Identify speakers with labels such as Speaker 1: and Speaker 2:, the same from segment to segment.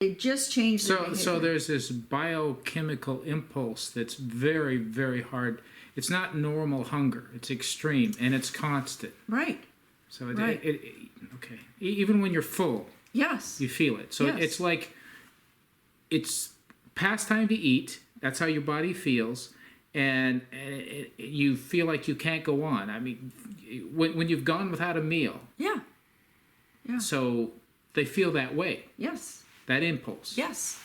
Speaker 1: They just changed their behavior.
Speaker 2: So there's this biochemical impulse that's very, very hard. It's not normal hunger. It's extreme, and it's constant.
Speaker 1: Right.
Speaker 2: So
Speaker 1: Right.
Speaker 2: okay. Even when you're full,
Speaker 1: Yes.
Speaker 2: you feel it. So
Speaker 1: Yes.
Speaker 2: it's like it's past time to eat. That's how your body feels, and you feel like you can't go on. I mean, when you've gone without a meal.
Speaker 1: Yeah. Yeah.
Speaker 2: So they feel that way.
Speaker 1: Yes.
Speaker 2: That impulse.
Speaker 1: Yes.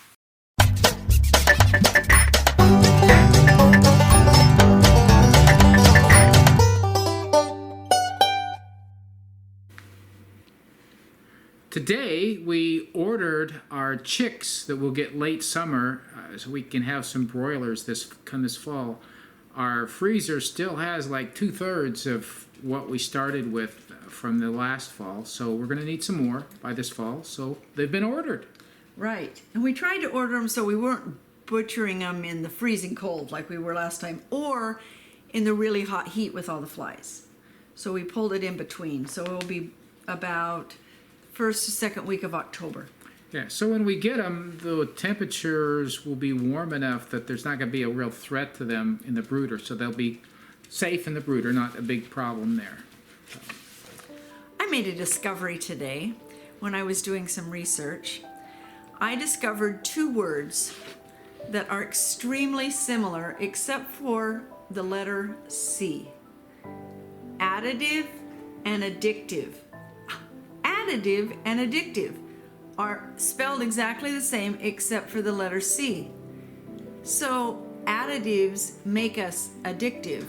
Speaker 2: Today we ordered our chicks that we'll get late summer, so we can have some broilers this fall. Our freezer still has like 2/3 of what we started with from the last fall, so we're going to need some more by this fall. So they've been ordered.
Speaker 1: Right. And we tried to order them so we weren't butchering them in the freezing cold like we were last time, or in the really hot heat with all the flies. So we pulled it in between. So it will be about first to second week of October.
Speaker 2: Yeah, so when we get them, the temperatures will be warm enough that there's not going to be a real threat to them in the brooder. So they'll be safe in the brooder, not a big problem there.
Speaker 1: I made a discovery today when I was doing some research. I discovered 2 words that are extremely similar except for the letter C. Additive and addictive. Additive and addictive are spelled exactly the same except for the letter C. So additives make us addicted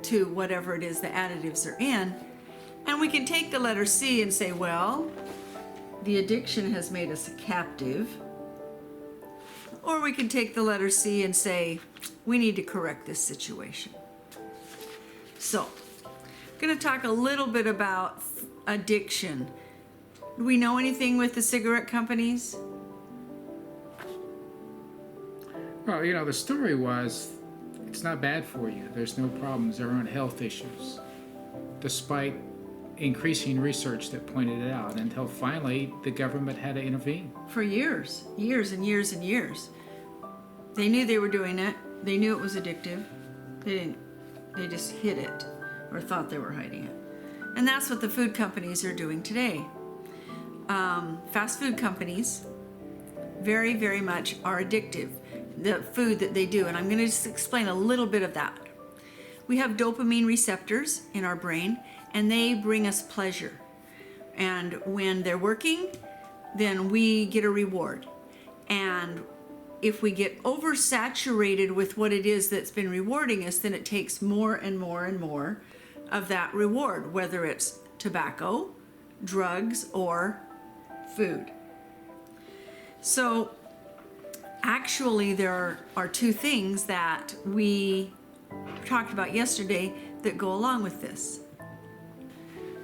Speaker 1: to whatever it is the additives are in. And we can take the letter C and say, well, the addiction has made us a captive. Or we can take the letter C and say, we need to correct this situation. So, I'm going to talk a little bit about addiction. Do we know anything with the cigarette companies?
Speaker 2: Well, the story was it's not bad for you. There's no problems. There aren't health issues, despite increasing research that pointed it out, until finally the government had to intervene.
Speaker 1: For years and years and years. They knew they were doing it. They knew it was addictive. They just hid it or thought they were hiding it. And that's what the food companies are doing today. Fast food companies very, very much are addictive. The food that they do, and I'm going to just explain a little bit of that. We have dopamine receptors in our brain, and they bring us pleasure. And when they're working, then we get a reward. And if we get oversaturated with what it is that's been rewarding us, then it takes more and more and more of that reward, whether it's tobacco, drugs, or food. So actually there are 2 things that we talked about yesterday that go along with this.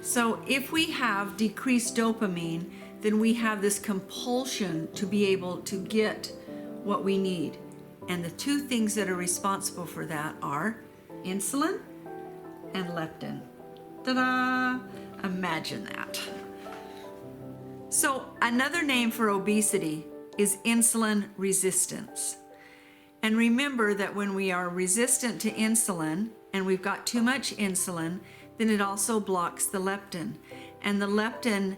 Speaker 1: So if we have decreased dopamine, then we have this compulsion to be able to get what we need. And the 2 things that are responsible for that are insulin and leptin. Ta-da! Imagine that. So another name for obesity is insulin resistance. And remember that when we are resistant to insulin and we've got too much insulin, then it also blocks the leptin. And the leptin,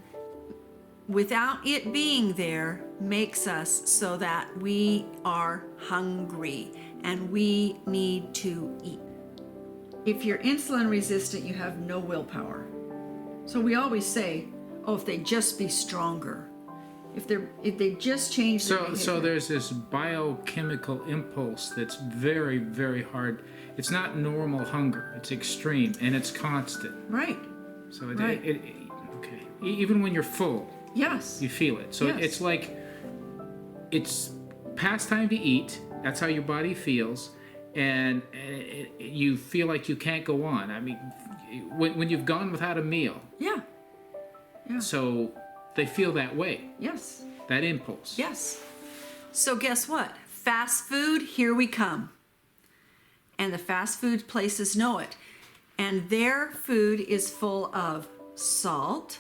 Speaker 1: without it being there, makes us so that we are hungry and we need to eat. If you're insulin resistant, you have no willpower. So we always say, oh, if they just be stronger. If they just change their behavior.
Speaker 2: So there's this biochemical impulse that's very, very hard. It's not normal hunger. It's extreme, and it's constant.
Speaker 1: Right.
Speaker 2: So
Speaker 1: Right.
Speaker 2: Okay. Even when you're full,
Speaker 1: Yes.
Speaker 2: you feel it. So
Speaker 1: Yes.
Speaker 2: it's like it's past time to eat. That's how your body feels, and you feel like you can't go on. I mean, when you've gone without a meal.
Speaker 1: Yeah. Yeah.
Speaker 2: So they feel that way.
Speaker 1: Yes.
Speaker 2: That impulse.
Speaker 1: Yes. So guess what? Fast food, here we come. And the fast food places know it. And their food is full of salt,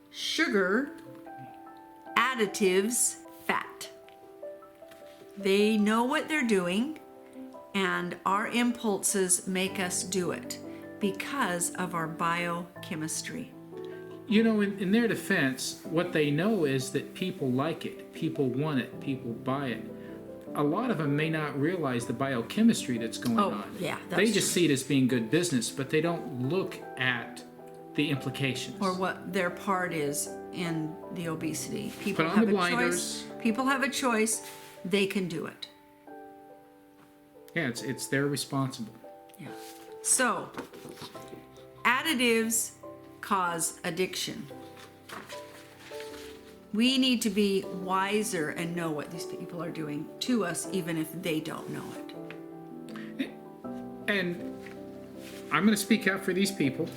Speaker 1: sugar, additives fat. They know what they're doing, and our impulses make us do it because of our biochemistry.
Speaker 2: You know, in their defense, what they know is that people like it, people want it, people buy it. A lot of them may not realize the biochemistry that's going on.
Speaker 1: Yeah,
Speaker 2: they
Speaker 1: that's
Speaker 2: just see it as being good business, but they don't look at the implications.
Speaker 1: or what their part is in the obesity. People
Speaker 2: Put on
Speaker 1: have
Speaker 2: the
Speaker 1: a
Speaker 2: blinders.
Speaker 1: choice. People have a choice. They can do it.
Speaker 2: Yeah, it's they're responsible.
Speaker 1: Yeah. So, additives cause addiction. We need to be wiser and know what these people are doing to us, even if they don't know it.
Speaker 2: And I'm going to speak out for these people.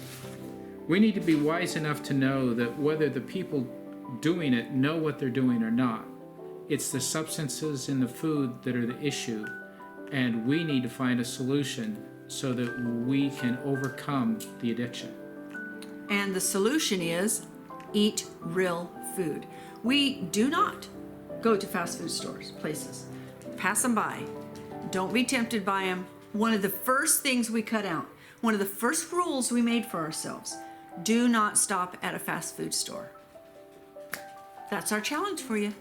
Speaker 2: We need to be wise enough to know that whether the people doing it know what they're doing or not, it's the substances in the food that are the issue, and we need to find a solution so that we can overcome the addiction.
Speaker 1: And the solution is eat real food. We do not go to fast food stores, places. Pass them by. Don't be tempted by them. One of the first things we cut out, one of the first rules we made for ourselves, do not stop at a fast food store. That's our challenge for you.